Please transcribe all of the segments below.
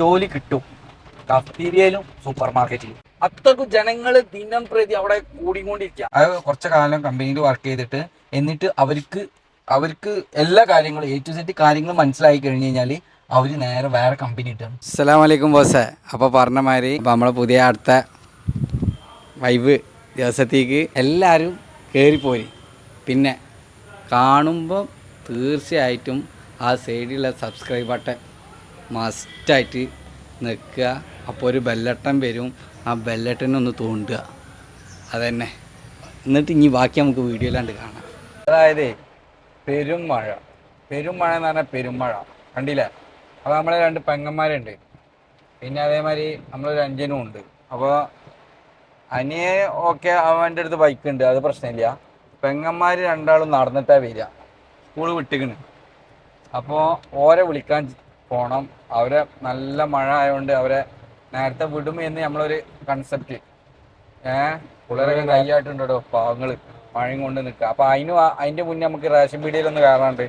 ജോലി കിട്ടും കഫ്റ്റീരിയയിലും സൂപ്പർ മാർക്കറ്റിലും. അത്രക്കും ജനങ്ങൾ ദിനം പ്രതി അവിടെ കൂടിക്കൊണ്ടിരിക്കുക. അത് കുറച്ച് കാലം കമ്പനിയിൽ വർക്ക് ചെയ്തിട്ട് എന്നിട്ട് അവർക്ക് എല്ലാ കാര്യങ്ങളും A to Z കാര്യങ്ങൾ മനസ്സിലായി കഴിഞ്ഞ് കഴിഞ്ഞാൽ അവർ നേരെ വേറെ കമ്പനി കിട്ടും. അസ്സലാമു അലൈക്കും ബോസേ. അപ്പോൾ പറഞ്ഞ മാതിരി ഇപ്പോൾ നമ്മളെ പുതിയ അടുത്ത വൈബ് ദിവസത്തേക്ക് എല്ലാവരും കയറിപ്പോയി. പിന്നെ കാണുമ്പോൾ തീർച്ചയായിട്ടും ആ സൈഡിലുള്ള സബ്സ്ക്രൈബ് ബട്ടൺ മസ്റ്റായിട്ട് നിൽക്കുക. അപ്പോൾ ഒരു ബെല്ലട്ടൻ വരും, ആ ബെല്ലട്ടനൊന്ന് തോണ്ടുക. അതന്നെ. എന്നിട്ട് ഇനി ബാക്കി നമുക്ക് വീഡിയോയിലാണ്ട് കാണാം. അതായത് പെരുമഴ എന്ന് പറഞ്ഞാൽ പെരുമഴ കണ്ടില്ലേ. അപ്പോൾ നമ്മളെ 2 പെങ്ങന്മാരുണ്ട്, പിന്നെ അതേമാതിരി നമ്മളൊരു അഞ്ചനും ഉണ്ട്. അപ്പോൾ അനിയെ ഓക്കെ അവൻ്റെ അടുത്ത് ബൈക്ക് ഉണ്ട്, അത് പ്രശ്നമില്ല. പെങ്ങന്മാർ രണ്ടാളും നടന്നിട്ടാണ് വരിക, സ്കൂൾ വിട്ടിക്കണ്. അപ്പോൾ ഓരെ വിളിക്കാൻ പോകണം. അവരെ നല്ല മഴ ആയതുകൊണ്ട് അവരെ നേരത്തെ വിടും എന്ന് നമ്മളൊരു കൺസെപ്റ്റ്. പിള്ളേരൊക്കെ കൈയായിട്ടുണ്ടോ പാവങ്ങൾ മഴയും കൊണ്ട് നിൽക്കുക. അപ്പോൾ അതിൻ്റെ മുന്നേ നമുക്ക് റേഷൻ പീടികയിലൊന്ന് കയറാണ്ട്.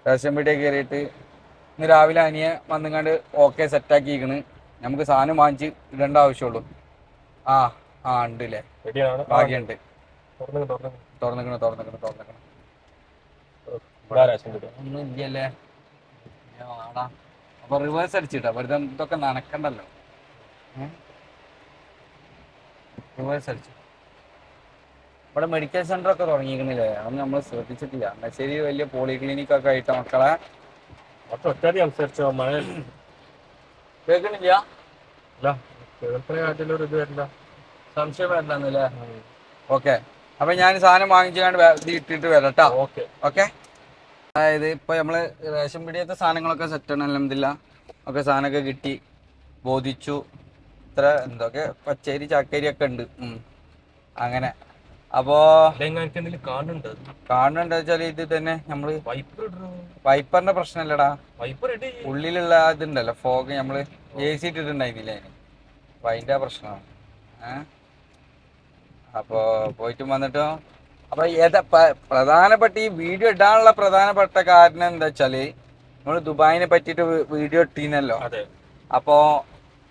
റേഷൻ പീടിക കയറിയിട്ട് ഇന്ന് രാവിലെ അനിയെ വന്നുകൊണ്ട് ഓക്കെ സെറ്റാക്കിയിരിക്കണ്. നമുക്ക് സാധനം വാങ്ങിച്ച് ഇടേണ്ട ആവശ്യമുള്ളൂ. ഉണ്ട് അല്ലേ, ഭാഗ്യമുണ്ട്. തുറന്നിക്കണ് ഒന്നും ഇല്ലല്ലേ. ആടാ അപ്പൊ റിവേഴ്സ് അടിച്ചിട്ടാ വെറുതെ ഇതൊക്കെ നനക്കണ്ടല്ലോ. റിവേഴ്സ് അടിച്ചു. ഇവിടെ മെഡിക്കൽ സെന്റർ ഒക്കെ തുടങ്ങിയിരിക്കണില്ലേ, അതൊന്നും നമ്മൾ ശ്രദ്ധിച്ചിട്ടില്ല. ശരി, വലിയ പോളിക്ലിനിക് ഒക്കെ ആയിട്ട് മക്കളെ കേൾക്കണില്ല. സംശയം വരണ്ടല്ലേ. ഓക്കെ, അപ്പൊ ഞാൻ സാധനം വാങ്ങിച്ചാണ്ട് ഇട്ടിട്ട് വരാം. ഓക്കെ. അതായത് ഇപ്പൊ നമ്മള് റേഷൻ പീടികത്തെ സാധനങ്ങളൊക്കെ സെറ്റാണ്, അൽഹംദുലില്ലാ. ഒക്കെ സാധനമൊക്കെ കിട്ടി, ബോധിച്ചു. ഇത്ര എന്തൊക്കെ പച്ചരി ചാക്കരി ഒക്കെ ഉണ്ട്. അങ്ങനെ അപ്പോ കാണുന്നുണ്ട് വെച്ചാല് ഇത് തന്നെ നമ്മള് വൈപ്പറിന്റെ പ്രശ്നമല്ലടാ, ഉള്ളിലുള്ള ഇതുണ്ടല്ലോ ഫോഗ്, നമ്മള് AC ഇട്ടിട്ടുണ്ടായിരുന്നില്ല അതിന്, അപ്പൊ അതിന്റെ പ്രശ്നമാണ്. അപ്പോ പോയിട്ടും വന്നിട്ടോ. അപ്പൊ പ്രധാനപ്പെട്ട ഈ വീഡിയോ ഇടാനുള്ള പ്രധാനപ്പെട്ട കാരണം എന്താ വെച്ചാല്, നമ്മൾ ദുബായിനെ പറ്റിയിട്ട് വീഡിയോ ഇട്ടീനല്ലോ. അപ്പോ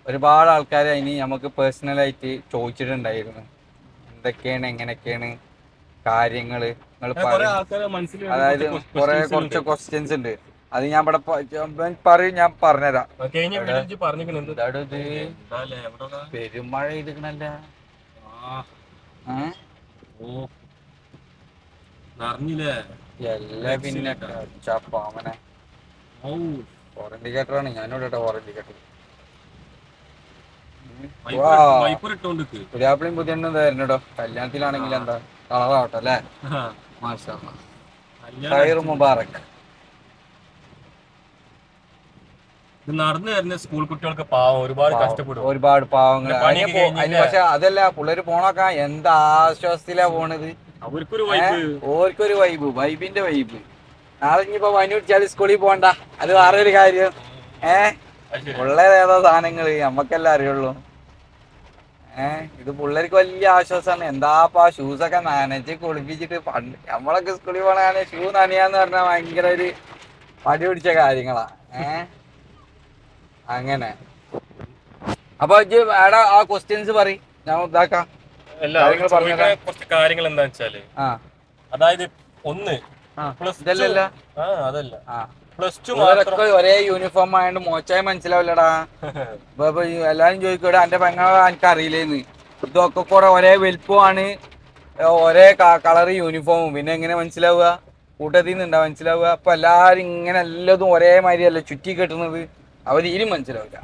ഒരുപാട് ആൾക്കാർ അതിന് നമുക്ക് പേഴ്സണലായിട്ട് ചോദിച്ചിട്ടുണ്ടായിരുന്നു, എന്തൊക്കെയാണ് എങ്ങനെയൊക്കെയാണ് കാര്യങ്ങള് നിങ്ങൾ അതായത് കുറച്ച് ക്വസ്റ്റ്യൻസ് ഉണ്ട്. അത് ഞാൻ ഇവിടെ പറയും, ഞാൻ പറഞ്ഞുതരാം. പെരുമഴ ചെയ്തിക്കണല്ല. എല്ലാ പിന്നെ ചപ്പാമനെ ഓറഞ്ചിക്കേറ്ററാണ് ഞാനിവിടെ ഓറഞ്ചിക്കേറ്റർ. പുതിയാപ്പിളിയും പുതിയ തരണട്ടോ, കല്യാണത്തിലാണെങ്കിൽ എന്താ കളറാവട്ടെ അല്ലേ. മാഷാ അല്ലാഹ്, മുബാറക്. നടന്നു വരുന്ന സ്കൂൾ കുട്ടികൾക്ക് പാവം ഒരുപാട് പാവങ്ങൾ. പക്ഷെ അതല്ല, പിള്ളേര് പോണൊക്കെ എന്താ ആശ്വാസത്തിലാ പോണത്. ഓർക്കൊരു വൈബിന്റെ വൈബ്. നാളെ ഇനിയിപ്പോ പനി പിടിച്ചാൽ സ്കൂളിൽ പോകണ്ട, അത് വേറൊരു കാര്യം. പിള്ളേർ ഏതാ സാധനങ്ങള് നമ്മക്കെല്ലാം അറിയുള്ളൂ. ഇത് പിള്ളേർക്ക് വലിയ ആശ്വാസമാണ്. എന്താപ്പാ ഷൂസൊക്കെ നനച്ച് കുളിപ്പിച്ചിട്ട്. പണ്ട് നമ്മളൊക്കെ സ്കൂളിൽ പോണ ഷൂ നനയാന്ന് പറഞ്ഞാൽ ഭയങ്കര ഒരു പടി പിടിച്ച കാര്യങ്ങളാ. അങ്ങനെ അപ്പൊ എടാ ആ ക്വസ്റ്റ്യൻസ് പറയും, ഞാൻ ഇതാക്കാം. കുറച്ച് കാര്യങ്ങൾ എന്താ വെച്ചാല്, അതായത് ഒന്ന് ഇതല്ലല്ല, +2 ഒരേ യൂണിഫോം ആയതുകൊണ്ട് മോശമായി മനസ്സിലാവില്ലടാ. ഇപ്പൊ എല്ലാരും ചോദിക്കൂടെ എന്റെ പെങ്ങളെ എനിക്ക് അറിയില്ലേന്ന്. ഇതൊക്കെ കൂടെ ഒരേ വലുപ്പമാണ്, ഒരേ കളർ യൂണിഫോമും, പിന്നെ എങ്ങനെ മനസ്സിലാവുക? കൂട്ടത്തിൽ നിന്നുണ്ടാ മനസ്സിലാവുക? അപ്പൊ എല്ലാരും ഇങ്ങനെ എല്ലാതും ഒരേ മാതിരിയല്ല ചുറ്റി കെട്ടുന്നത്, അവരിലും മനസ്സിലാവില്ല.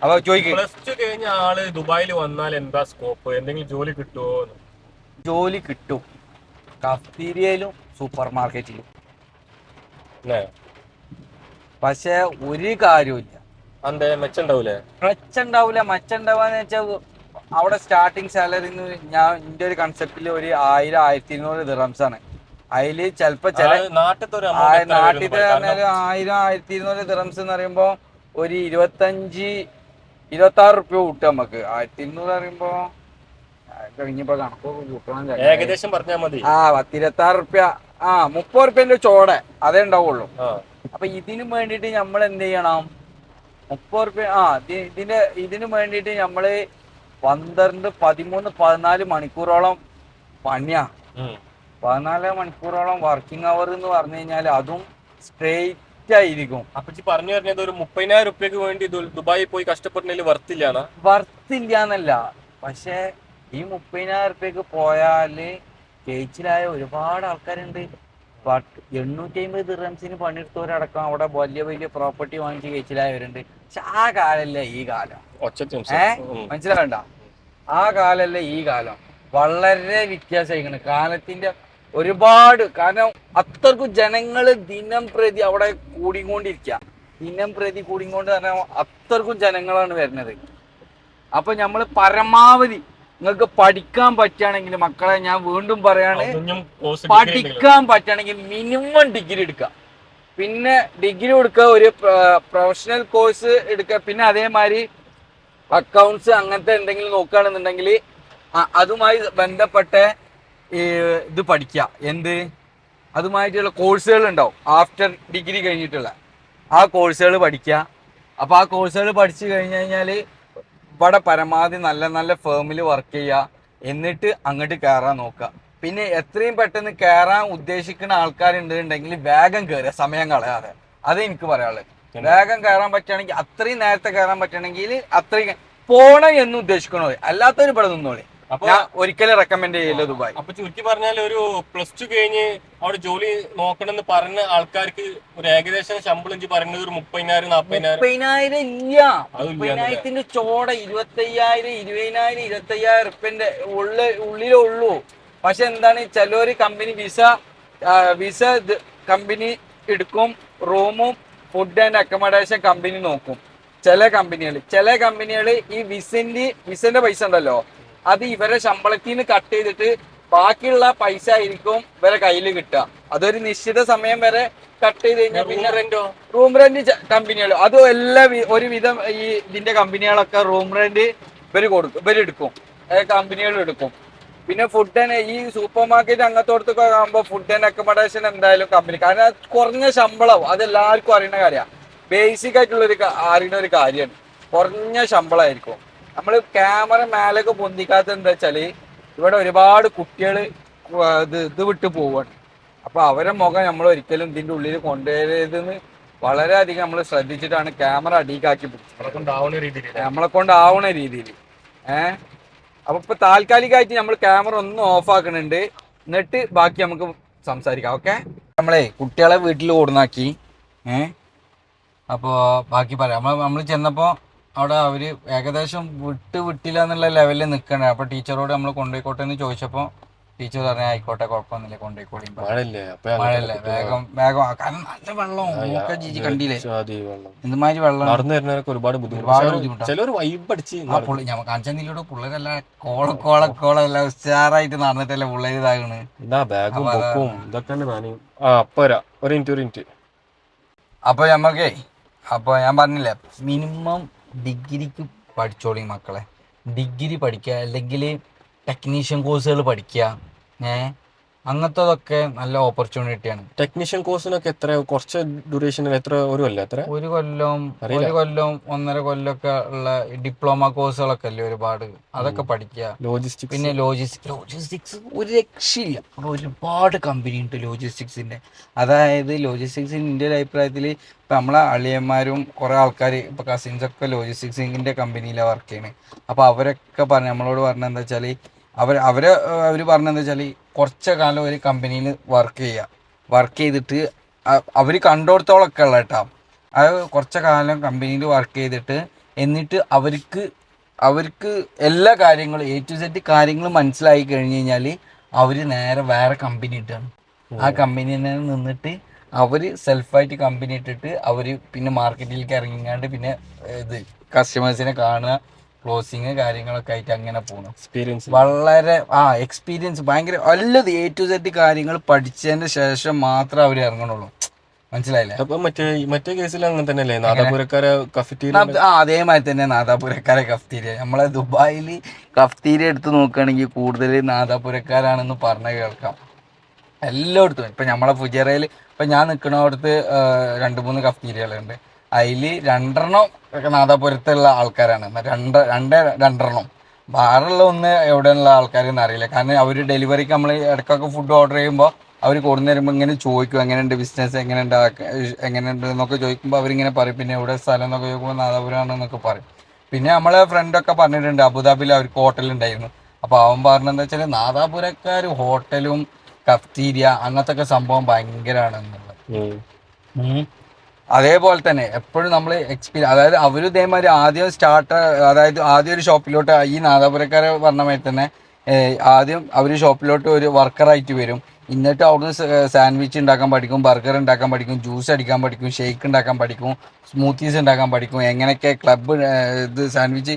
അപ്പൊ ചോദിക്കും, +2 കഴിഞ്ഞ ആള് ദുബായിൽ വന്നാൽ എന്താ സ്കോപ്പ്, എന്തെങ്കിലും ജോലി കിട്ടുമോ? ജോലി കിട്ടും കഫ്റ്റീരിയയിലും സൂപ്പർ മാർക്കറ്റിലും. പക്ഷെ ഒരു കാര്യമില്ല, മെച്ചുണ്ടാവില്ല. വെച്ചാൽ അവിടെ സ്റ്റാർട്ടിങ് സാലറി എന്റെ ഒരു കൺസെപ്റ്റില് ഒരു 1000-1200 ദിറംസാണ്. അതില് ചിലപ്പോ നാട്ടിൽ പറഞ്ഞാല് 1000-1200 ദിറംസ് എന്ന് പറയുമ്പോ ഒരു 25-26 റുപ്യ കൂട്ടും നമുക്ക്. 1200 പറയുമ്പോ കഴിഞ്ഞപ്പോ കണക്കൊക്കെ കൂട്ടണം, ഏകദേശം പറഞ്ഞാൽ മതി. 10-26 റുപ്യ, 30 റുപ്യന്റെ ചോടെ അതേ ഉണ്ടാവുള്ളൂ. അപ്പൊ ഇതിനു വേണ്ടിട്ട് നമ്മൾ എന്ത് ചെയ്യണം? 30 റുപ്യ ഇതിന് വേണ്ടിയിട്ട് നമ്മള് 12, 13, 14 മണിക്കൂറോളം പണിയാ. 14 മണിക്കൂറോളം വർക്കിംഗ് അവർ എന്ന് പറഞ്ഞു കഴിഞ്ഞാൽ അതും സ്ട്രെയിറ്റ് ആയിരിക്കും. അപ്പച്ചി പറഞ്ഞു പറഞ്ഞത് ഒരു 30,000 റുപ്യക്ക് വേണ്ടി ദുബായിൽ പോയി കഷ്ടപ്പെടുന്നതിൽ വർത്തില്ലാന്നാ? വർത്തില്ല എന്നല്ല, പക്ഷെ ഈ 30,000 റുപ്യക്ക് പോയാല് കേച്ചിലായ ഒരുപാട് ആൾക്കാരുണ്ട്. 850 ദിർഹംസിന് പണിയെടുത്തവരടക്കം അവിടെ വലിയ വലിയ പ്രോപ്പർട്ടി വാങ്ങിച്ച് കേച്ചിലായവരുണ്ട്. പക്ഷെ ആ കാലല്ലേ ഈ കാലം. മനസ്സിലാകണ്ട, ആ കാലല്ലേ ഈ കാലം. വളരെ വ്യത്യാസമായിരിക്കണം കാലത്തിന്റെ ഒരുപാട്. കാരണം അത്രക്കും ജനങ്ങള് ദിനം പ്രതി അവിടെ കൂടിക്കൊണ്ടിരിക്കുക. ദിനം പ്രതി കൂടിക്കൊണ്ട് പറഞ്ഞാൽ അത്രക്കും ജനങ്ങളാണ് വരുന്നത്. അപ്പൊ നമ്മൾ പരമാവധി നിങ്ങൾക്ക് പഠിക്കാൻ പറ്റുകയാണെങ്കിൽ മക്കളെ, ഞാൻ വീണ്ടും പറയാണ്, പഠിക്കാൻ പറ്റുകയാണെങ്കിൽ മിനിമം ഡിഗ്രി എടുക്കുക. പിന്നെ ഡിഗ്രി എടുക്കുക, ഒരു പ്രൊഫഷണൽ കോഴ്സ് എടുക്കുക. പിന്നെ അതേമാതിരി അക്കൗണ്ട്സ് അങ്ങനത്തെ എന്തെങ്കിലും നോക്കുകയാണെന്നുണ്ടെങ്കിൽ അതുമായി ബന്ധപ്പെട്ട ഇത് പഠിക്കുക. അതുമായിട്ടുള്ള കോഴ്സുകൾ ഉണ്ടാവും ആഫ്റ്റർ ഡിഗ്രി കഴിഞ്ഞിട്ടുള്ള ആ കോഴ്സുകൾ പഠിക്കുക. അപ്പോൾ ആ കോഴ്സുകൾ പഠിച്ചു കഴിഞ്ഞ് കഴിഞ്ഞാൽ ഇവിടെ പരമാവധി നല്ല നല്ല ഫേമിൽ വർക്ക് ചെയ്യുക. എന്നിട്ട് അങ്ങോട്ട് കയറാൻ നോക്കുക. പിന്നെ എത്രയും പെട്ടെന്ന് കയറാൻ ഉദ്ദേശിക്കുന്ന ആൾക്കാരുണ്ടെങ്കിൽ വേഗം കയറുക, സമയം കളയാതെ. അത് എനിക്ക് പറയാനുള്ളത്. വേഗം കയറാൻ പറ്റുകയാണെങ്കിൽ, അത്രയും നേരത്തെ കയറാൻ പറ്റുകയാണെങ്കിൽ അത്രയും പോണം എന്ന് ഉദ്ദേശിക്കണോ. അല്ലാത്തവർ ഇവിടെ നിന്നോളി. ഞാൻ ഒരിക്കലും റെക്കമെൻഡ് ചെയ്യില്ല ദുബായ്. അപ്പൊ ചുരുക്കി പറഞ്ഞാൽ ഒരു +2 കഴിഞ്ഞ് അവിടെ ജോലി നോക്കണമെന്ന് പറഞ്ഞ ആൾക്കാർക്ക് ഒരു ഏകദേശം ശമ്പളം പറയുന്നത് ഒരു 30,000, 40,000 ഇല്ല. 30,000ത്തിന്റെ ചോട 25,000, 20,000, 25,000 റുപ്യന്റെ ഉള്ളിലേ ഉള്ളൂ. പക്ഷെ എന്താണ്, ചിലവര് കമ്പനി വിസ കമ്പനി എടുക്കും, റൂമും ഫുഡ് ആൻഡ് അക്കോമഡേഷൻ കമ്പനി നോക്കും. ചില കമ്പനികൾ ഈ വിസന്റെ പൈസ ഉണ്ടല്ലോ, അത് ഇവരെ ശമ്പളത്തിൽ നിന്ന് കട്ട് ചെയ്തിട്ട് ബാക്കിയുള്ള പൈസ ആയിരിക്കും ഇവരെ കയ്യിൽ കിട്ടുക. അതൊരു നിശ്ചിത സമയം വരെ കട്ട് ചെയ്ത് കഴിഞ്ഞാൽ പിന്നെ റൂം റെന്റ് കമ്പനികൾ അത് ഒരുവിധം ഈ ഇതിന്റെ കമ്പനികളൊക്കെ റൂം റെന്റ് ഇവരെടുക്കും, കമ്പനികൾ എടുക്കും. പിന്നെ ഫുഡ് ആൻഡ് ഈ സൂപ്പർ മാർക്കറ്റ് അങ്ങനത്തോടത്തൊക്കെ ആകുമ്പോൾ ഫുഡ് ആൻഡ് അക്കോമഡേഷൻ എന്തായാലും കമ്പനി. കാരണം കുറഞ്ഞ ശമ്പളം, അത് എല്ലാവർക്കും അറിയുന്ന കാര്യമാണ്. ബേസിക് ആയിട്ടുള്ള അറിയുന്ന ഒരു കാര്യമാണ്. കുറഞ്ഞ ശമ്പളമായിരിക്കും. നമ്മൾ ക്യാമറ മേലൊക്കെ പൊന്തിക്കാത്ത എന്താ വെച്ചാല് ഇവിടെ ഒരുപാട് കുട്ടികൾ ഇത് വിട്ട് പോവാണ്. അപ്പൊ അവരെ മുഖം നമ്മൾ ഒരിക്കലും ഇതിന്റെ ഉള്ളിൽ കൊണ്ടുവരരുതെന്ന് വളരെയധികം നമ്മൾ ശ്രദ്ധിച്ചിട്ടാണ് ക്യാമറ അടിയിലാക്കി പിടിച്ചത്, നമ്മളെ കൊണ്ടാവുന്ന രീതിയിൽ. അപ്പൊ ഇപ്പൊ താൽക്കാലികമായിട്ട് നമ്മൾ ക്യാമറ ഒന്ന് ഓഫ് ആക്കുന്നുണ്ട്. എന്നിട്ട് ബാക്കി നമുക്ക് സംസാരിക്കാം. ഓക്കെ, നമ്മളെ കുട്ടികളെ വീട്ടിൽ ഓടുന്നാക്കി. അപ്പോൾ ബാക്കി പറയാം. നമ്മൾ ചെന്നപ്പോൾ അവിടെ അവർ ഏകദേശം വിട്ടില്ല എന്നുള്ള ലെവലിൽ നിൽക്കണേ. അപ്പോൾ ടീച്ചറോട് നമ്മൾ കൊണ്ടുപോയിക്കോട്ടെ എന്ന് ചോദിച്ചപ്പോൾ ടീച്ചർ പറഞ്ഞാൽ ആയിക്കോട്ടെ, കുഴപ്പമൊന്നുമില്ല, കൊണ്ടുപോയിക്കോളി. മഴയല്ലേ, വേഗം കാരണം നല്ല വെള്ളം ജിജി കണ്ടില്ലേ എന്തുമാതിരി വെള്ളം. ഒരുപാട് ബുദ്ധിമുട്ടാണ്. ഞാൻ കാണിച്ചതിലൂടെ പിള്ളേരല്ല കോളല്ല ഉഷാറായിട്ട് നടന്നിട്ടല്ലേ പിള്ളേർ ഇതാകണ്. അപ്പൊ നമ്മക്കേ, അപ്പൊ ഞാൻ പറഞ്ഞില്ലേ, മിനിമം ഡിഗ്രിക്ക് പഠിച്ചോളി മക്കളെ. ഡിഗ്രി പഠിക്കുക, അല്ലെങ്കിൽ ടെക്നീഷ്യൻ കോഴ്സുകൾ പഠിക്കുക. അങ്ങനത്തതൊക്കെ നല്ല ഓപ്പർച്യൂണിറ്റിയാണ്. ടെക്നീഷ്യൻ കോഴ്സിനൊക്കെ എത്ര, കുറച്ച് ഡ്യൂറേഷൻ എത്ര, ഒരു കൊല്ലം 1.5 കൊല്ലമൊക്കെ ഉള്ള ഡിപ്ലോമ കോഴ്സുകളൊക്കെ അല്ലേ ഒരുപാട്, അതൊക്കെ പഠിക്കുക. പിന്നെ ലോജിസ്റ്റിക്സ് ഒരു രക്ഷയില്ല. ഒരുപാട് കമ്പനി ഉണ്ട് ലോജിസ്റ്റിക്സിന്റെ. അതായത് ലോജിസ്റ്റിക്സിന്റെ എൻ്റെ അഭിപ്രായത്തിൽ ഇപ്പം നമ്മളെ അളിയന്മാരും കുറേ ആൾക്കാർ ഇപ്പോൾ കസിൻസൊക്കെ ലോജിസ്റ്റിക്സിന്റെ കമ്പനിയിലാണ് വർക്ക് ചെയ്യുന്നത്. അപ്പോൾ അവരൊക്കെ നമ്മളോട് പറഞ്ഞത് എന്താ വെച്ചാൽ, അവർ പറഞ്ഞതെന്ന് വെച്ചാൽ കുറച്ച് കാലം ഒരു കമ്പനിയിൽ വർക്ക് ചെയ്തിട്ട് അവർ കണ്ടോടത്തോളമൊക്കെ ഉള്ള കേട്ടോ. അത് കുറച്ച് കാലം കമ്പനിയിൽ വർക്ക് ചെയ്തിട്ട് എന്നിട്ട് അവർക്ക് എല്ലാ കാര്യങ്ങളും A to Z കാര്യങ്ങൾ മനസ്സിലായി കഴിഞ്ഞ് കഴിഞ്ഞാൽ അവർ നേരെ വേറെ കമ്പനി ഇട്ടാണ്. ആ കമ്പനിയിൽ നിന്നിട്ട് അവർ സെൽഫായിട്ട് കമ്പനി ഇട്ടിട്ട് അവർ പിന്നെ മാർക്കറ്റിലേക്ക് ഇറങ്ങിങ്ങാണ്ട് പിന്നെ ഇത് കസ്റ്റമേഴ്സിനെ കാണുക, ക്ലോസിങ് കാര്യങ്ങളൊക്കെ ആയിട്ട് അങ്ങനെ പോകണം. വളരെ എക്സ്പീരിയൻസ് ഭയങ്കര വല്ലത് A to Z കാര്യങ്ങൾ പഠിച്ചതിന് ശേഷം മാത്രമേ അവർ ഇറങ്ങണുള്ളൂ. മനസ്സിലായില്ലേ? മറ്റേ കേസിൽ അങ്ങനെ തന്നെയല്ലേ നാദാപുരക്കാരെ കഫറ്റീരിയ? അതേമാതിരി തന്നെ നാദാപുരക്കാരെ കഫ്തീരിയ. നമ്മളെ ദുബായിൽ കഫ്തീരിയ എടുത്ത് നോക്കുകയാണെങ്കിൽ കൂടുതൽ നാദാപുരക്കാരാണെന്ന് പറഞ്ഞ് കേൾക്കാം എല്ലായിടത്തും. ഇപ്പം നമ്മളെ ഫുജറയിൽ ഇപ്പം ഞാൻ നിൽക്കുന്നിടത്ത് 2-3 കഫ്തീരിയകളുണ്ട്. അതിൽ 2 ഒക്കെ നാദാപുരത്തുള്ള ആൾക്കാരാണ്. രണ്ടെണ്ണം വേറെയുള്ള ഒന്ന് എവിടെയുള്ള ആൾക്കാരെന്ന് അറിയില്ല. കാരണം അവർ ഡെലിവറിക്ക് നമ്മൾ ഇടയ്ക്കൊക്കെ ഫുഡ് ഓർഡർ ചെയ്യുമ്പോൾ അവർ കൊണ്ടു തരുമ്പോൾ ഇങ്ങനെ ചോദിക്കും എങ്ങനെയുണ്ട് ബിസിനസ്, എങ്ങനെയുണ്ട് എന്നൊക്കെ ചോദിക്കുമ്പോൾ അവരിങ്ങനെ പറയും. പിന്നെ എവിടെ സ്ഥലം എന്നൊക്കെ ചോദിക്കുമ്പോൾ നാദാപുരമാണെന്നൊക്കെ പറയും. പിന്നെ നമ്മളെ ഫ്രണ്ടൊക്കെ പറഞ്ഞിട്ടുണ്ട് അബുദാബിയിൽ അവർക്ക് ഹോട്ടലുണ്ടായിരുന്നു. അപ്പോൾ അവൻ പറഞ്ഞതെന്താ വെച്ചാൽ നാദാപുരക്കാർ ഹോട്ടലും കഫ്തീരിയ അങ്ങനത്തെ ഒക്കെ സംഭവം ഭയങ്കരമാണെന്നുള്ളത്. അതേപോലെ തന്നെ എപ്പോഴും നമ്മൾ അതായത് അവർ ഇതേമാതിരി ആദ്യം ഒരു ഷോപ്പിലോട്ട് ഈ നാദാപുരക്കാരെ പറഞ്ഞ മാതിരി തന്നെ ആദ്യം അവർ ഷോപ്പിലോട്ട് ഒരു വർക്കറായിട്ട് വരും. എന്നിട്ട് അവിടുന്ന് സാൻഡ്വിച്ച് ഉണ്ടാക്കാൻ പഠിക്കും, ബർഗർ ഉണ്ടാക്കാൻ പഠിക്കും, ജ്യൂസ് അടിക്കാൻ പഠിക്കും, ഷേക്ക് ഉണ്ടാക്കാൻ പഠിക്കും, സ്മൂത്തീസ് ഉണ്ടാക്കാൻ പഠിക്കും, എങ്ങനെയൊക്കെ സാൻഡ്വിച്ച്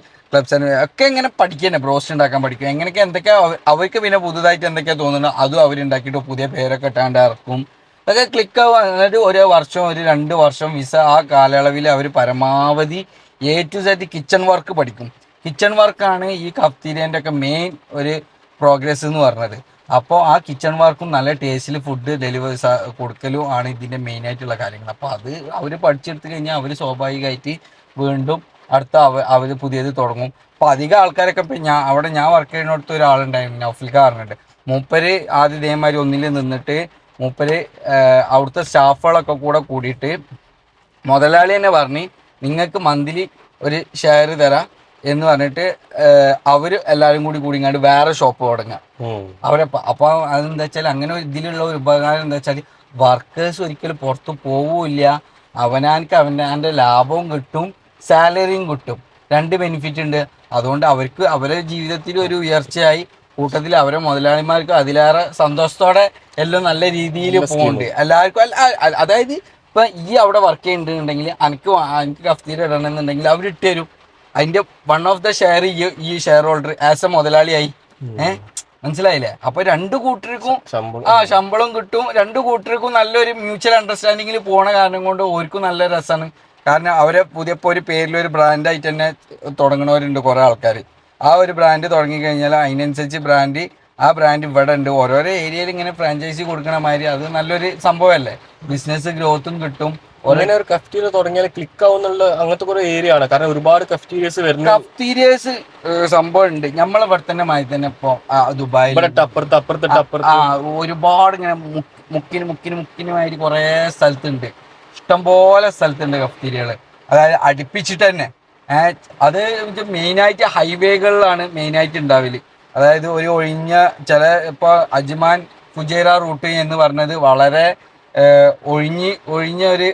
ഒക്കെ എങ്ങനെ പഠിക്കുക, ബ്രോസ്റ്റ് ഉണ്ടാക്കാൻ പഠിക്കും, എങ്ങനെയൊക്കെ എന്തൊക്കെയാ അവർക്ക് പിന്നെ പുതുതായിട്ട് എന്തൊക്കെയാ തോന്നുന്നത് അതും അവരുണ്ടാക്കിയിട്ട് പുതിയ പേരൊക്കെ ഇട്ടാണ്ട് ഇറക്കും. അതൊക്കെ ക്ലിക്കാവും. അതായത് 1 വർഷം 2 വർഷം വിസ ആ കാലയളവിൽ അവർ പരമാവധി A to Z kitchen work പഠിക്കും. കിച്ചൺ വർക്കാണ് ഈ കഫ്തീരിയൻ്റെ ഒക്കെ മെയിൻ ഒരു പ്രോഗ്രസ് എന്ന് പറഞ്ഞത്. അപ്പോൾ ആ കിച്ചൺ വർക്കും നല്ല ടേസ്റ്റിൽ ഫുഡ് ഡെലിവറി കൊടുക്കലും ആണ് ഇതിൻ്റെ മെയിനായിട്ടുള്ള കാര്യങ്ങൾ. അപ്പോൾ അത് അവർ പഠിച്ചെടുത്ത് കഴിഞ്ഞാൽ അവർ സ്വാഭാവികമായിട്ട് വീണ്ടും അടുത്ത അവർ പുതിയത് തുടങ്ങും. അപ്പോൾ അധികം ആൾക്കാരൊക്കെ ഇപ്പം ഞാൻ വർക്ക് ചെയ്യുന്നിടത്ത് ഒരാളുണ്ടായിരുന്നു, നൗഫിൽക്ക പറഞ്ഞിട്ട്. മൂപ്പര് ആദ്യം ഇതേമാതിരി ഒന്നിൽ നിന്നിട്ട് മൂപ്പര് അവിടുത്തെ സ്റ്റാഫുകളൊക്കെ കൂടിയിട്ട് മുതലാളി തന്നെ പറഞ്ഞ് നിങ്ങൾക്ക് മന്ത്ലി ഒരു ഷെയർ തരാം എന്ന് പറഞ്ഞിട്ട് അവർ എല്ലാവരും കൂടിങ്ങാണ്ട് വേറെ ഷോപ്പ് തുടങ്ങുക അവരെ. അപ്പോൾ അതെന്താ വെച്ചാൽ അങ്ങനെ ഇതിലുള്ള ഒരു ഉപകാരം എന്താ വെച്ചാൽ വർക്കേഴ്സ് ഒരിക്കലും പുറത്ത് പോവില്ല, അവൻ്റെ ലാഭവും കിട്ടും, സാലറിയും കിട്ടും, 2 ബെനിഫിറ്റ് ഉണ്ട്. അതുകൊണ്ട് അവർക്ക് അവരുടെ ജീവിതത്തിൽ ഒരു ഉയർച്ചയായി, കൂട്ടത്തിൽ അവരെ മുതലാളിമാർക്ക് അതിലേറെ സന്തോഷത്തോടെ എല്ലാം നല്ല രീതിയിൽ പോകുന്നുണ്ട് എല്ലാവർക്കും. അതായത് ഇപ്പം ഈ അവിടെ വർക്ക് ചെയ്യുന്നുണ്ടെങ്കിൽ എനിക്ക് കഫ്തീരിയ ഇടണമെന്നുണ്ടെങ്കിൽ അവർ ഇട്ട് തരും. അതിന്റെ 1 ഓഫ് ദ ഷെയർ ഈ ഷെയർ ഹോൾഡർ ആസ് എ മുതലാളിയായി. മനസ്സിലായില്ലേ? അപ്പൊ 2 കൂട്ടർക്കും ശമ്പളം കിട്ടും, 2 കൂട്ടർക്കും നല്ലൊരു മ്യൂച്വൽ അണ്ടർസ്റ്റാൻഡിങ്ങിൽ പോണ കാരണം കൊണ്ട് ഓർക്കും നല്ല രസമാണ്. കാരണം അവരെ ഒരു പേരിലൊരു ബ്രാൻഡായിട്ട് തന്നെ തുടങ്ങണവരുണ്ട് കുറേ ആൾക്കാർ. ആ ഒരു ബ്രാൻഡ് തുടങ്ങിക്കഴിഞ്ഞാൽ അതിനനുസരിച്ച് ആ ബ്രാൻഡ് ഇവിടെ ഉണ്ട്. ഓരോരോ ഏരിയയിൽ ഇങ്ങനെ ഫ്രാഞ്ചൈസി കൊടുക്കണ മാതിരി അത് നല്ലൊരു സംഭവമല്ലേ, ബിസിനസ് ഗ്രോത്തും കിട്ടും. അങ്ങനെ ഒരു കഫ്റ്റീരിയ തുടങ്ങിയാൽ ക്ലിക്ക് ആവുന്നുള്ള അങ്ങനത്തെ കുറെ ഏരിയ ആണ്. കാരണം ഒരുപാട് കഫ്റ്റീരിയസ് വരുന്നത്. കഫ്റ്റീരിയസ് സംഭവം ഉണ്ട് നമ്മളെ ഇവിടെ തന്നെ മാതിരി തന്നെ. ഇപ്പൊ ദുബായിൽ ഒരുപാട് ഇങ്ങനെ മുക്കിന് കുറെ സ്ഥലത്തുണ്ട്, ഇഷ്ടംപോലെ സ്ഥലത്തുണ്ട് കഫ്റ്റീരിയകള്. അതായത് അടുപ്പിച്ചിട്ട് തന്നെ. അത് മെയിനായിട്ട് ഹൈവേകളിലാണ് മെയിനായിട്ട് ഉണ്ടാവല്. അതായത് ഒരു ഒഴിഞ്ഞ ഇപ്പോൾ അജ്മാൻ ഫുജൈറ റൂട്ട് എന്ന് പറഞ്ഞത് വളരെ ഒഴിഞ്ഞ ഒരു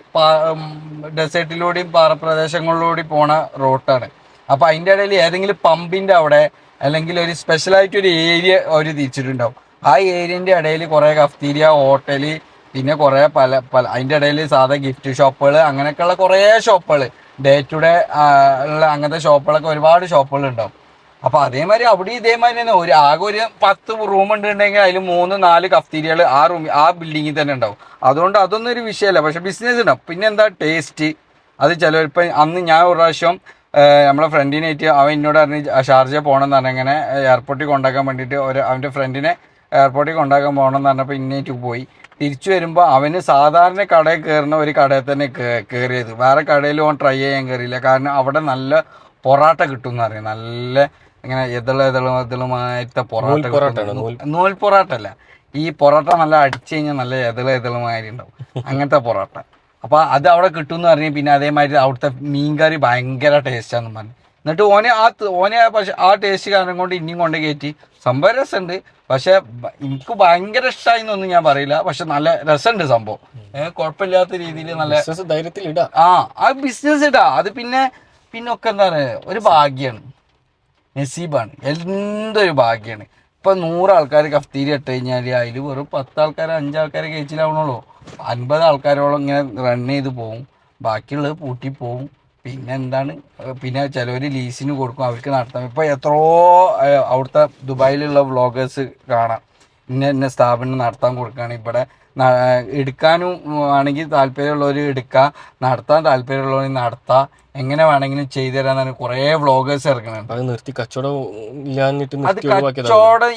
ഡെസേർട്ടിലൂടെയും പാറപ്രദേശങ്ങളിലൂടെയും പോണ റൂട്ടാണ്. അപ്പോൾ അതിൻ്റെ ഇടയിൽ ഏതെങ്കിലും പമ്പിൻ്റെ അവിടെ അല്ലെങ്കിൽ ഒരു സ്പെഷ്യലായിട്ടൊരു ഏരിയ അവർ തിരിച്ചിട്ടുണ്ടാവും. ആ ഏരിയൻ്റെ ഇടയിൽ കുറേ കഫ്തീരിയ, ഹോട്ടല്, പിന്നെ കുറേ പല അതിൻ്റെ ഇടയിൽ സാധാ ഗിഫ്റ്റ് ഷോപ്പുകൾ, അങ്ങനെയൊക്കെയുള്ള കുറേ ഷോപ്പുകൾ, ഡേ ടു ഡേ ഉള്ള അങ്ങനത്തെ ഷോപ്പുകളൊക്കെ ഒരുപാട് ഷോപ്പുകൾ ഉണ്ടാവും. അപ്പോൾ അതേമാതിരി അവിടെ ഇതേമാതിരി തന്നെ ആകെ ഒരു 10 റൂം ഉണ്ടെങ്കിൽ അതിൽ 3-4 കഫ്തീരിയകൾ ആ ബിൽഡിങ്ങിൽ തന്നെ ഉണ്ടാവും. അതുകൊണ്ട് അതൊന്നും ഒരു വിഷയമല്ല. പക്ഷെ ബിസിനസ് ഉണ്ടാവും. പിന്നെ എന്താ ടേസ്റ്റ്, അത് ചിലപ്പോൾ അന്ന് ഞാൻ ഒരു പ്രാവശ്യം നമ്മളെ ഫ്രണ്ടിനായിട്ട് അവൻ എന്നോട് പറഞ്ഞ് ഷാർജ പോകണമെന്ന് പറഞ്ഞാൽ ഇങ്ങനെ എയർപോർട്ടിൽ കൊണ്ടാക്കാൻ വേണ്ടിയിട്ട് അവൻ്റെ ഫ്രണ്ടിനെ എയർപോർട്ടിൽ കൊണ്ടാക്കാൻ പോകണമെന്ന് പറഞ്ഞപ്പോൾ ഇന്നേറ്റ് പോയി. തിരിച്ചു വരുമ്പോൾ അവന് സാധാരണ കടയിൽ കയറുന്ന ഒരു കടയിൽ തന്നെ കയറിയത്, വേറെ കടയിൽ ഓൻ ട്രൈ ചെയ്യാൻ കയറിയില്ല. കാരണം അവിടെ നല്ല പൊറാട്ട കിട്ടും എന്ന് പറയും. നല്ല ഇങ്ങനെ എതളുമായിട്ട് പൊറാട്ട, നൂൽ പൊറാട്ട അല്ല, ഈ പൊറോട്ട നല്ല അടിച്ചു കഴിഞ്ഞാൽ നല്ല എതളുമാതിരി ഉണ്ടാവും, അങ്ങനത്തെ പൊറോട്ട. അപ്പോൾ അത് അവിടെ കിട്ടും എന്ന് പറഞ്ഞ്. പിന്നെ അതേമാതിരി അവിടുത്തെ മീൻകറി ഭയങ്കര ടേസ്റ്റാന്ന് പറഞ്ഞു. എന്നിട്ട് ഓനെ പക്ഷെ ആ ടേസ്റ്റ് കാരണം കൊണ്ട് ഇനിയും കൊണ്ട് കയറ്റി. സംഭവം രസമുണ്ട്, പക്ഷെ എനിക്ക് ഭയങ്കര ഇഷ്ടമായി എന്നൊന്നും ഞാൻ പറയില്ല. പക്ഷെ നല്ല രസമുണ്ട് സംഭവം, കുഴപ്പമില്ലാത്ത രീതിയിൽ നല്ല ധൈര്യത്തിൽ ഇടാം. ആ ബിസിനസ് ഇടാം. അത് പിന്നെ ഒക്കെ എന്താ പറയുക, ഒരു ഭാഗ്യമാണ്, നസീബാണ്, എന്തൊരു ഭാഗ്യമാണ്. ഇപ്പം 100 ആൾക്കാർ കഫ്തീരിയ ഇട്ട് കഴിഞ്ഞാൽ അതിൽ വെറും 10 ആൾക്കാർ 5 ആൾക്കാർ കഴിച്ചിലാവണുള്ളൂ. 50 ആൾക്കാരോളം ഇങ്ങനെ റൺ ചെയ്ത് പോവും, ബാക്കിയുള്ളത് പൂട്ടിപ്പോവും. പിന്നെ എന്താണ്, പിന്നെ ചിലവർ ലീസിന് കൊടുക്കും, അവർക്ക് നടത്താം. ഇപ്പോൾ എത്രയോ അവിടുത്തെ ദുബായിലുള്ള വ്ളോഗേഴ്സ് കാണാം, ഇന്ന സ്ഥാപനം നടത്താൻ കൊടുക്കുകയാണ്. ഇവിടെ എടുക്കാനും ആണെങ്കിൽ താല്പര്യമുള്ളവർ എടുക്കുക, നടത്താൻ താല്പര്യമുള്ളവർ നടത്താം, എങ്ങനെ വേണമെങ്കിലും ചെയ്തു തരാന്നാണ് കുറേ വ്ളോഗേഴ്സ് ഇറങ്ങുന്നത്. അത് നിർത്തി കച്ചവടം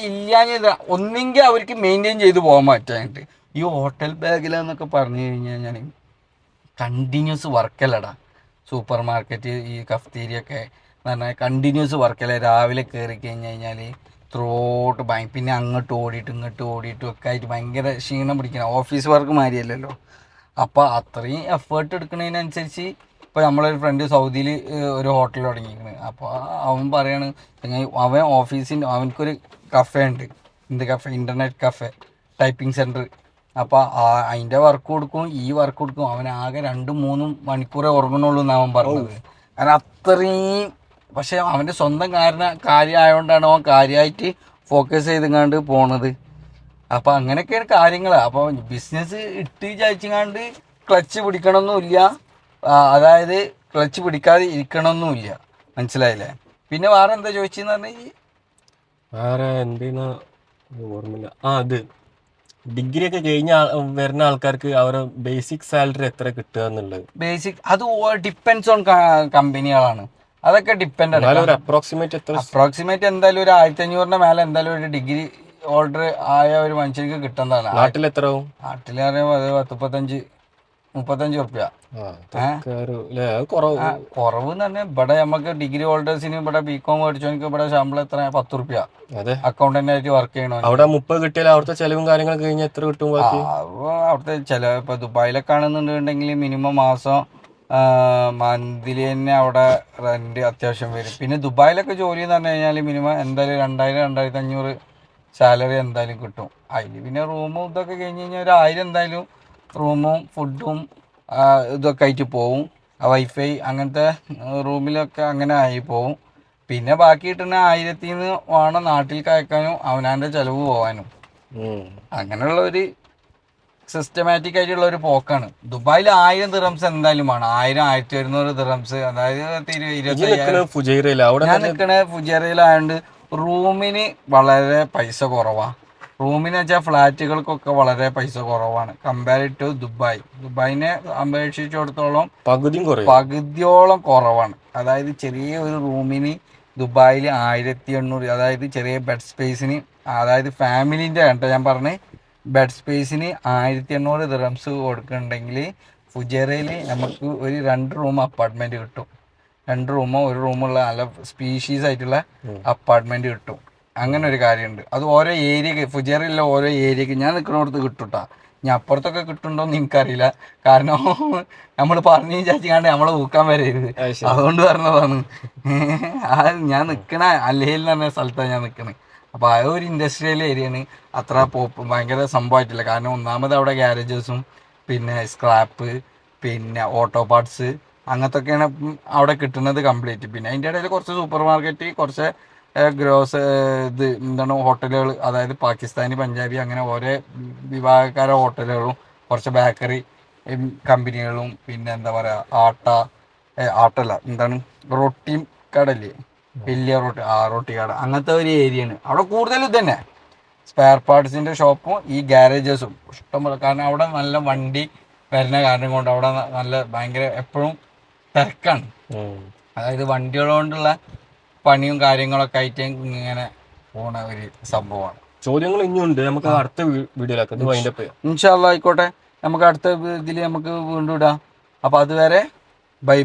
ഇല്ലാഞ്ഞിട്ട് ഒന്നെങ്കിൽ അവർക്ക് മെയിൻറ്റെയിൻ ചെയ്ത് പോകാൻ പറ്റാനായിട്ട്. ഈ ഹോട്ടൽ ബാഗിലെന്നൊക്കെ പറഞ്ഞു കഴിഞ്ഞാൽ കണ്ടിന്യൂസ് വർക്കല്ലടാ. സൂപ്പർ മാർക്കറ്റ്, ഈ കഫ്തീരിയൊക്കെ എന്ന് പറഞ്ഞാൽ കണ്ടിന്യൂസ് വർക്കല്ലേ. രാവിലെ കയറി കഴിഞ്ഞ് കഴിഞ്ഞാൽ ത്രോട്ട് പിന്നെ അങ്ങോട്ട് ഓടിയിട്ടും ഇങ്ങോട്ട് ഓടിയിട്ടും ഒക്കെ ആയിട്ട് ഭയങ്കര ക്ഷീണം പിടിക്കണം. ഓഫീസ് വർക്ക് മാതിരിയല്ലല്ലോ. അപ്പോൾ അത്രയും എഫേർട്ട് എടുക്കുന്നതിനനുസരിച്ച് ഇപ്പോൾ നമ്മളൊരു ഫ്രണ്ട് സൗദിയിൽ ഒരു ഹോട്ടൽ തുടങ്ങിയിരിക്കുന്നത്. അപ്പോൾ അവൻ പറയാണ് അവൻ അവനക്കൊരു കഫേ ഉണ്ട്. എന്ത് cafe? Internet cafe, typing centre. അപ്പോൾ അതിൻ്റെ വർക്ക് കൊടുക്കും, ഈ വർക്ക് കൊടുക്കും. അവൻ ആകെ 2-3 മണിക്കൂറേ ഉറങ്ങുന്നുള്ളൂ എന്നാണ് അവൻ പറഞ്ഞത്. കാരണം അത്രയും. പക്ഷെ അവൻ്റെ സ്വന്തം കാര്യമായതുകൊണ്ടാണ് അവൻ കാര്യമായിട്ട് ഫോക്കസ് ചെയ്തുകൊണ്ട് പോണത്. അപ്പോൾ അങ്ങനെയൊക്കെയാണ് കാര്യങ്ങൾ. അപ്പോൾ ബിസിനസ് ഇട്ട് വിചാരിച്ചുകൊണ്ട് ക്ലച്ച് പിടിക്കണമെന്നില്ല, അതായത് ക്ലച്ച് പിടിക്കാതെ ഇരിക്കണമെന്നില്ല. മനസ്സിലായില്ലേ? പിന്നെ വേറെ എന്താ ചോദിച്ചെന്ന് പറഞ്ഞാൽ വേറെ എന്തെന്നാ ഓർമ്മയില്ല. അത് ഡിഗ്രി ഒക്കെ കഴിഞ്ഞ വരുന്ന ആൾക്കാർക്ക് അവരുടെ ബേസിക് സാലറി എത്ര കിട്ടുക എന്നുള്ളത്. ബേസിക് അത് ഡിപ്പെൻസ് ഓൺ കമ്പനികളാണ്. അതൊക്കെ ഡിപ്പെൻഡ് ആണ്. അപ്രോക്സിമേറ്റ് എന്തായാലും ഒരു 1500 മേലെ എന്തായാലും ഒരു ഡിഗ്രി ഹോൾഡർ ആയ ഒരു മനുഷ്യർക്ക് കിട്ടുന്നതാണ്. നാട്ടിൽ എത്ര ആവും? നാട്ടിൽ പറയുമ്പോൾ അത് 35 റുപ്യ. കുറവ് എന്ന് പറഞ്ഞാൽ ഇവിടെ നമുക്ക് ഡിഗ്രി ഹോൾഡേഴ്സിന് ഇവിടെ ബികോം പഠിച്ചവർക്ക് ഇവിടെ ശമ്പളം എത്ര? 10 റുപ്യ. അക്കൗണ്ടന്റ് ആയിട്ട് വർക്ക് ചെയ്യണോ. അവിടെ 30 കിട്ടിയാൽ അവിടുത്തെ ചെലവും കാര്യങ്ങളൊക്കെ കഴിഞ്ഞാൽ എത്ര കിട്ടും? അവിടുത്തെ ചിലവ് ഇപ്പൊ ദുബായിലൊക്കെ ആണെന്നുണ്ടെങ്കിൽ മിനിമം മാസം മന്ത്ലി തന്നെ അവിടെ റെന്റ് അത്യാവശ്യം വരും. പിന്നെ ദുബായിലൊക്കെ ജോലി എന്ന് പറഞ്ഞു കഴിഞ്ഞാൽ മിനിമം എന്തായാലും 2000-2500 സാലറി എന്തായാലും കിട്ടും. അതിൽ പിന്നെ റൂമും ഇതൊക്കെ കഴിഞ്ഞ് കഴിഞ്ഞാൽ ഒരു 1000 എന്തായാലും റൂമും ഫുഡും ഇതൊക്കെ ആയിട്ട് പോവും. വൈഫൈ അങ്ങനത്തെ റൂമിലൊക്കെ അങ്ങനെ ആയി പോവും. പിന്നെ ബാക്കി കിട്ടുന്ന 1000-ന്ന് വേണം നാട്ടിലേക്ക് അയക്കാനും അവനാൻ്റെ ചിലവ് പോകാനും. അങ്ങനെയുള്ള ഒരു സിസ്റ്റമാറ്റിക് ആയിട്ടുള്ള ഒരു പോക്കാണ്. ദുബായിൽ 1000 ദിറംസ് എന്തായാലും വേണം. 1000-1200 ദിറംസ്, അതായത് 25,000. ഞാൻ നിൽക്കണ ഫുജൈറയിലായതുകൊണ്ട് റൂമിന് വളരെ പൈസ കുറവാണ്. റൂമിന് വെച്ചാൽ ഫ്ലാറ്റുകൾക്കൊക്കെ വളരെ പൈസ കുറവാണ് കമ്പയർ ടു ദുബായിനെ അപേക്ഷിച്ചിടത്തോളം പകുതിയോളം കുറവാണ്. അതായത് ചെറിയ ഒരു റൂമിന് ദുബായിൽ 1800, അതായത് ചെറിയ ബെഡ് സ്പേസിന്, അതായത് ഫാമിലിൻ്റെ കേട്ടോ ഞാൻ പറഞ്ഞ്, ബെഡ് സ്പേസിന് 1800 ദിറംസ് കൊടുക്കുന്നുണ്ടെങ്കിൽ ഫുജൈറയിൽ നമുക്ക് ഒരു 2 റൂം അപ്പാർട്ട്മെൻറ്റ് കിട്ടും. 2 റൂമോ 1 റൂമുള്ള നല്ല സ്പീഷീസ് ആയിട്ടുള്ള അപ്പാർട്ട്മെൻറ്റ് കിട്ടും. അങ്ങനെ ഒരു കാര്യമുണ്ട്. അത് ഓരോ ഏരിയക്ക്, ഫുജൈറയിലെ ഓരോ ഏരിയക്ക് ഞാൻ നിൽക്കുന്നിടത്ത് കിട്ടുട്ടാ. ഞാൻ അപ്പുറത്തൊക്കെ കിട്ടുന്നുണ്ടോയെന്ന് എനിക്കറിയില്ല. കാരണം നമ്മൾ പറഞ്ഞു വിചാരിച്ചാണ്ട് നമ്മളെ ഊക്കാൻ വരരുത്, അതുകൊണ്ട് പറഞ്ഞതാണ്. ഞാൻ നിൽക്കണ അല്ലേൽ എന്ന് പറഞ്ഞ സ്ഥലത്താണ് ഞാൻ നിൽക്കണത്. അപ്പോൾ ആ ഒരു ഇൻഡസ്ട്രിയൽ ഏരിയയാണ്. അത്ര ഭയങ്കര സംഭവമായിട്ടില്ല. കാരണം ഒന്നാമത് അവിടെ ഗ്യാരേജസും പിന്നെ സ്ക്രാപ്പ് പിന്നെ ഓട്ടോ പാർട്സ് അങ്ങനത്തൊക്കെയാണ് അവിടെ കിട്ടുന്നത് കംപ്ലീറ്റ്. പിന്നെ അതിൻ്റെ ഇടയിൽ കുറച്ച് സൂപ്പർ മാർക്കറ്റ്, കുറച്ച് എന്താണ് ഹോട്ടലുകൾ, അതായത് പാകിസ്ഥാനി, പഞ്ചാബി അങ്ങനെ ഓരോ വിഭാഗക്കാരെ ഹോട്ടലുകളും കുറച്ച് ബേക്കറി കമ്പനികളും പിന്നെ എന്താ പറയുക ആട്ടല്ല എന്താണ് റൊട്ടി കടല്ലേ, വലിയ റൊട്ടി കട, അങ്ങനത്തെ ഒരു ഏരിയയാണ്. അവിടെ കൂടുതലും ഇതന്നെ സ്പെയർ പാർട്സിൻ്റെ ഷോപ്പും ഈ ഗ്യാരേജസും ഇഷ്ടംപോലെ. കാരണം അവിടെ നല്ല വണ്ടി വരുന്ന കാരണം കൊണ്ട് അവിടെ നല്ല ഭയങ്കര എപ്പോഴും തിരക്കാണ്. അതായത് വണ്ടികൾ കൊണ്ടുള്ള പണിയും കാര്യങ്ങളൊക്കെ ആയിട്ട് ഇങ്ങനെ പോണ ഒരു സംഭവമാണ്. ചോദ്യങ്ങൾ ഇനിയുണ്ട്, നമുക്ക് അടുത്ത വീഡിയോയിലാക്കാം. ഇൻഷാ അല്ലാഹ് ആയിക്കോട്ടെ, നമുക്ക് അടുത്ത ഇതിൽ നമുക്ക് വീണ്ടും ഇടാം. അപ്പോൾ അതുവരെ ബൈ.